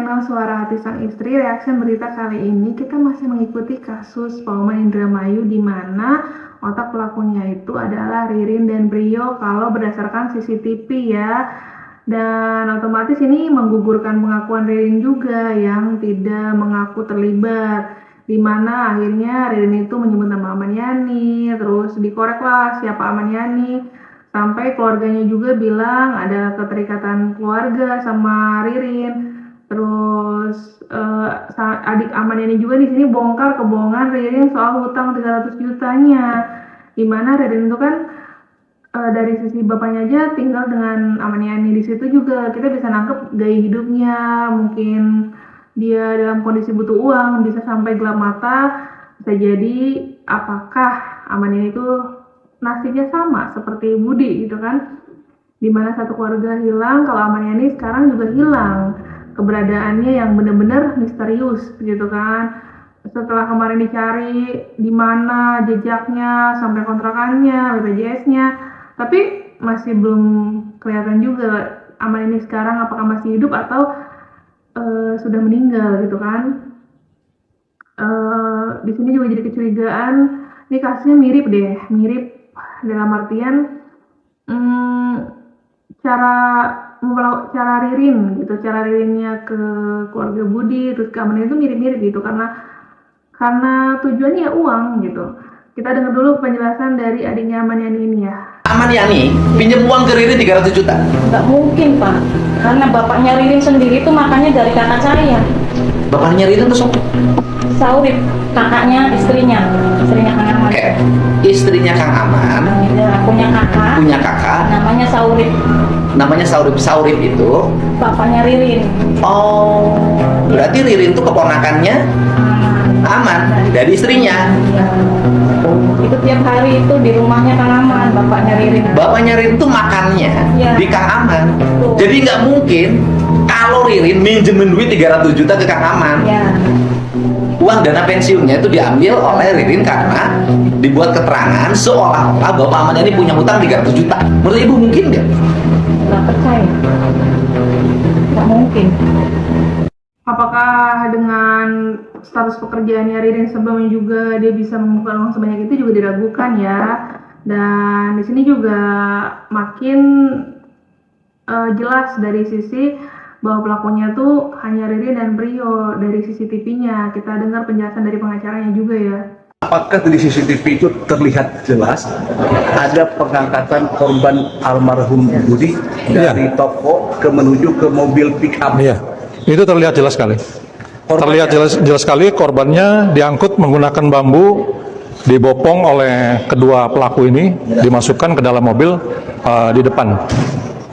channel Suara Hati Sang Istri. Reaction berita kali ini kita masih mengikuti kasus Pauman Indramayu di mana otak pelakunya itu adalah Ririn dan Brio kalau berdasarkan CCTV ya. Dan otomatis ini menggugurkan pengakuan Ririn juga yang tidak mengaku terlibat, di mana akhirnya Ririn itu menyebut nama Ahmad Yani, terus dikorek lah siapa Ahmad Yani. Sampai keluarganya juga bilang ada keterikatan keluarga sama Ririn. Terus adik Ahmad Yani juga di sini bongkar kebohongan Ririn soal hutang 300 jutanya. Dimana Ririn itu kan dari sisi bapaknya aja tinggal dengan Ahmad Yani. Di situ juga kita bisa nangkep gaya hidupnya. Mungkin dia dalam kondisi butuh uang, bisa sampai gelap mata. Bisa jadi apakah Ahmad Yani itu nasibnya sama seperti Budi gitu kan, dimana satu keluarga hilang, kalau Ahmad Yani sekarang juga hilang, keberadaannya yang benar-benar misterius gitu kan. Setelah kemarin dicari di mana jejaknya sampai kontrakannya, BPJS-nya, tapi masih belum kelihatan juga Ahmad Yani sekarang apakah masih hidup atau sudah meninggal gitu kan. Di sini juga jadi kecurigaan, ini kasusnya mirip dalam artian cara Ririnnya ke keluarga Budi terus ke Ahmad Yani itu mirip-mirip gitu karena tujuannya ya uang gitu. Kita dengar dulu penjelasan dari adiknya Ahmad Yani ini ya. Ahmad Yani pinjam uang ke Ririn 300 juta? Nggak mungkin Pak, karena bapaknya Ririn sendiri itu makannya dari kakak saya. Bapaknya Ririn tuh siapa? Saurip, kakaknya istrinya Kang Aman. Oke, istrinya Kang Aman Ya, punya kakak namanya Saurip. namanya Saurip itu Bapaknya Ririn. oh, berarti Ririn tuh keponakannya Aman dari istrinya. Ya. Itu tiap hari itu di rumahnya Kang Aman, bapaknya Ririn. Bapaknya Ririn tuh makannya Ya. di Kang Aman. Betul. Jadi nggak mungkin kalau Ririn minjemin duit 300 juta ke Kang Aman. Ya. Uang dana pensiunnya itu diambil oleh Ririn karena dibuat keterangan seolah-olah Bapak Ahmad Yani punya hutang 300 juta. Menurut Ibu mungkin nggak? Nggak percaya. Nggak mungkin. Apakah dengan status pekerjaannya Ririn sebelumnya juga dia bisa mengumpulkan uang sebanyak itu juga diragukan ya. Dan di sini juga makin jelas dari sisi bahwa pelakunya tuh hanya Ririn dan Brio dari CCTV-nya. Kita dengar penjelasan dari pengacaranya juga ya. Apakah di CCTV itu terlihat jelas ada pengangkatan korban almarhum Budi dari toko menuju ke mobil pick up? Iya, itu terlihat jelas sekali. Terlihat jelas sekali korbannya diangkut menggunakan bambu, dibopong oleh kedua pelaku ini, dimasukkan ke dalam mobil di depan.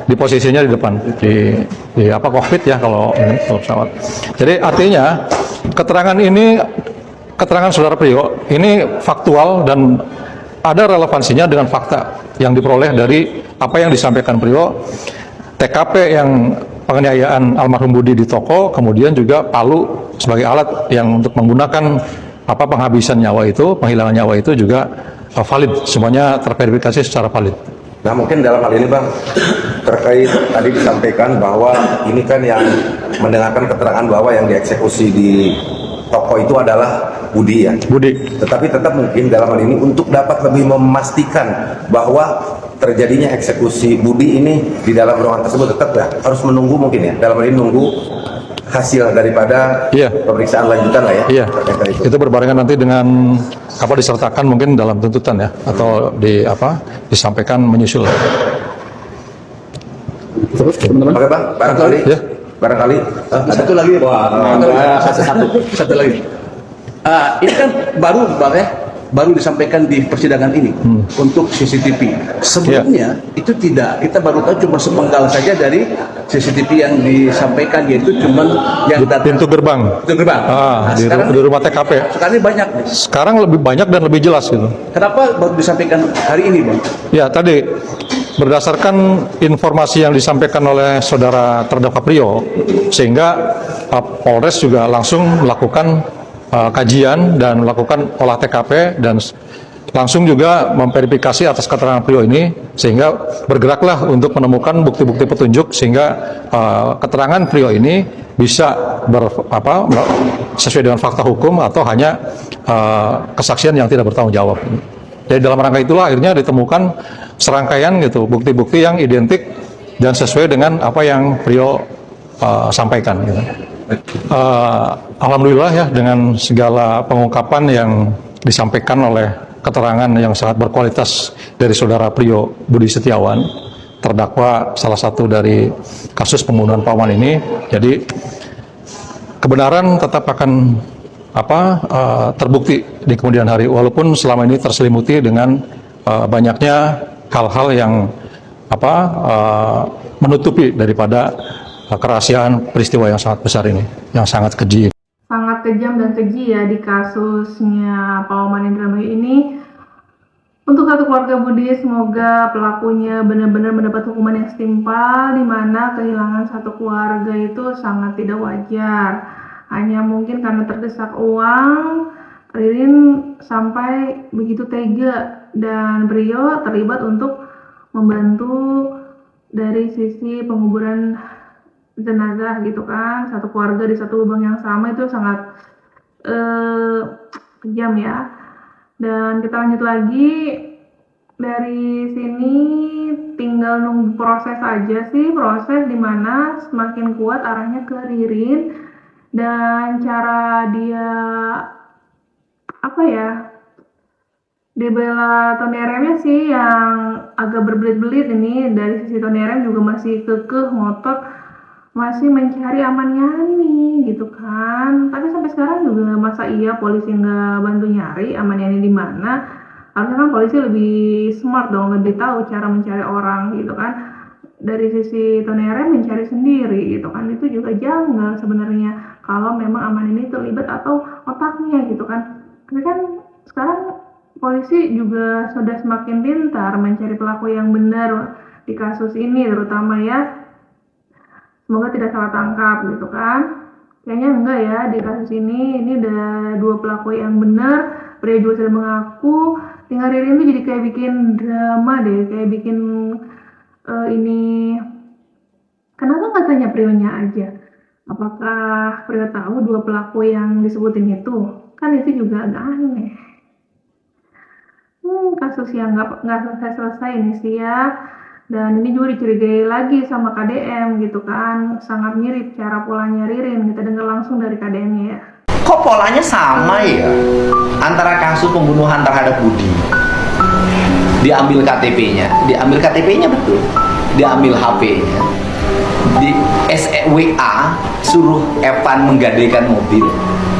Di posisinya di depan, di kokpit ya kalau pesawat. Jadi artinya keterangan saudara Prio ini faktual dan ada relevansinya dengan fakta yang diperoleh dari apa yang disampaikan Prio, TKP yang penganiayaan almarhum Budi di toko, kemudian juga palu sebagai alat yang untuk menggunakan penghabisan nyawa itu, penghilangan nyawa itu juga valid, semuanya terverifikasi secara valid. Nah mungkin dalam hal ini Bang, terkait tadi disampaikan bahwa ini kan yang mendengarkan keterangan bahwa yang dieksekusi di toko itu adalah Budi ya. Budi. Tetapi tetap mungkin dalam hal ini untuk dapat lebih memastikan bahwa terjadinya eksekusi Budi ini di dalam ruangan tersebut tetap ya harus menunggu mungkin ya. Dalam hal ini nunggu hasil daripada pemeriksaan lanjutan lah ya. Iya. Itu berbarengan nanti dengan disertakan mungkin dalam tuntutan ya atau disampaikan menyusul. Terus teman-teman. Oke Bang, barangkali Satu lagi, satu lagi. Ini kan baru Bang ya, baru disampaikan di persidangan ini untuk CCTV. Sebelumnya itu tidak, kita baru tahu cuma sepenggal saja dari CCTV yang disampaikan, yaitu cuma yang di pintu gerbang. Di rumah TKP. Sekarang ini banyak. Sekarang lebih banyak dan lebih jelas gitu. Kenapa baru disampaikan hari ini, Bang? Ya tadi berdasarkan informasi yang disampaikan oleh saudara terdakwa Prio, sehingga Polres juga langsung melakukan kajian dan melakukan olah TKP dan langsung juga memverifikasi atas keterangan Prio ini, sehingga bergeraklah untuk menemukan bukti-bukti petunjuk sehingga keterangan Prio ini bisa sesuai dengan fakta hukum atau hanya kesaksian yang tidak bertanggung jawab. Jadi dalam rangka itulah akhirnya ditemukan serangkaian gitu bukti-bukti yang identik dan sesuai dengan apa yang Prio sampaikan. Gitu. Alhamdulillah ya, dengan segala pengungkapan yang disampaikan oleh keterangan yang sangat berkualitas dari saudara Prio Budi Setiawan, terdakwa salah satu dari kasus pembunuhan Pak Wawan ini, jadi kebenaran tetap akan terbukti di kemudian hari, walaupun selama ini terselimuti dengan banyaknya hal-hal yang menutupi daripada kerahasiaan peristiwa yang sangat besar ini, yang sangat keji. Sangat kejam dan keji ya di kasusnya Pak Wawan Indramayu ini. Untuk satu keluarga Budi, semoga pelakunya benar-benar mendapat hukuman yang setimpal, di mana kehilangan satu keluarga itu sangat tidak wajar. Hanya mungkin karena terdesak uang, Ririn sampai begitu tega, dan Prio terlibat untuk membantu dari sisi penguburan jenazah gitu kan. Satu keluarga di satu lubang yang sama itu sangat kejam ya. Dan kita lanjut lagi, dari sini tinggal nunggu proses aja sih, proses dimana semakin kuat arahnya ke Ririn, dan cara dia dibela Tony RM-nya sih yang agak berbelit-belit. Ini dari sisi Tony RM juga masih kekeh ngotot, masih mencari Aman Yani gitu kan. Tapi sampai sekarang juga masa iya polisi nggak bantu nyari Aman Yani di mana? Harusnya kan polisi lebih smart dong, lebih tahu cara mencari orang gitu kan. Dari sisi Tony RM mencari sendiri gitu kan, itu juga janggal sebenarnya kalau memang Aman ini terlibat atau otaknya gitu kan. Tapi kan sekarang polisi juga sudah semakin pintar mencari pelaku yang benar di kasus ini terutama ya. Semoga tidak salah tangkap gitu kan. Kayaknya enggak ya di kasus ini udah dua pelaku yang benar. Pria juga sudah mengaku. Tinggal Ririn tuh jadi kayak bikin drama deh, kayak bikin ini. Kenapa nggak tanya Prionya aja? Apakah Prio tahu dua pelaku yang disebutin itu? Kan itu juga agak aneh. Kasus yang nggak selesai ini sih ya. Dan ini juga dicurigai lagi sama KDM gitu kan. Sangat mirip cara polanya Ririn. Kita dengar langsung dari KDM-nya ya. Kok polanya sama ya antara kasus pembunuhan terhadap Budi? Diambil KTP-nya betul, diambil HP-nya, di SWA suruh Evan menggadaikan mobil,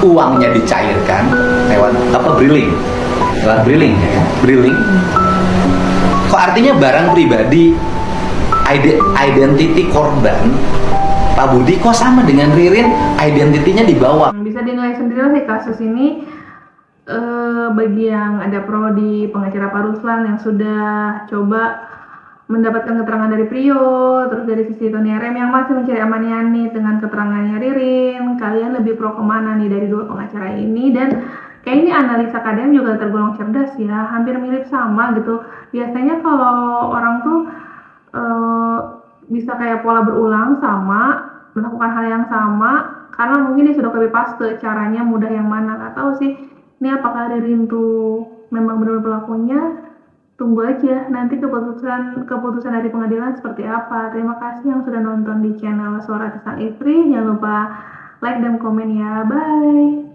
uangnya dicairkan lewat briling. Kok artinya barang pribadi, identity korban Pak Budi kok sama dengan Ririn, identitinya dibawa. Bisa dinilai sendiri sih kasus ini. Bagi yang ada pro di pengacara Pak Ruslan yang sudah coba mendapatkan keterangan dari Prio, terus dari sisi Tony RM yang masih mencari Aman Yani dengan keterangannya Ririn, kalian lebih pro kemana nih dari dua pengacara ini? Dan kayak ini analisa KDM juga tergolong cerdas ya, hampir mirip sama gitu. Biasanya kalau orang tuh bisa kayak pola berulang sama, melakukan hal yang sama, karena mungkin dia sudah copy paste caranya mudah yang mana. Nggak tahu sih ini apakah Ririn tuh memang benar pelakunya. Tunggu aja nanti keputusan dari pengadilan seperti apa. Terima kasih yang sudah nonton di channel Suara Sang Istri. Jangan lupa like dan komen ya. Bye.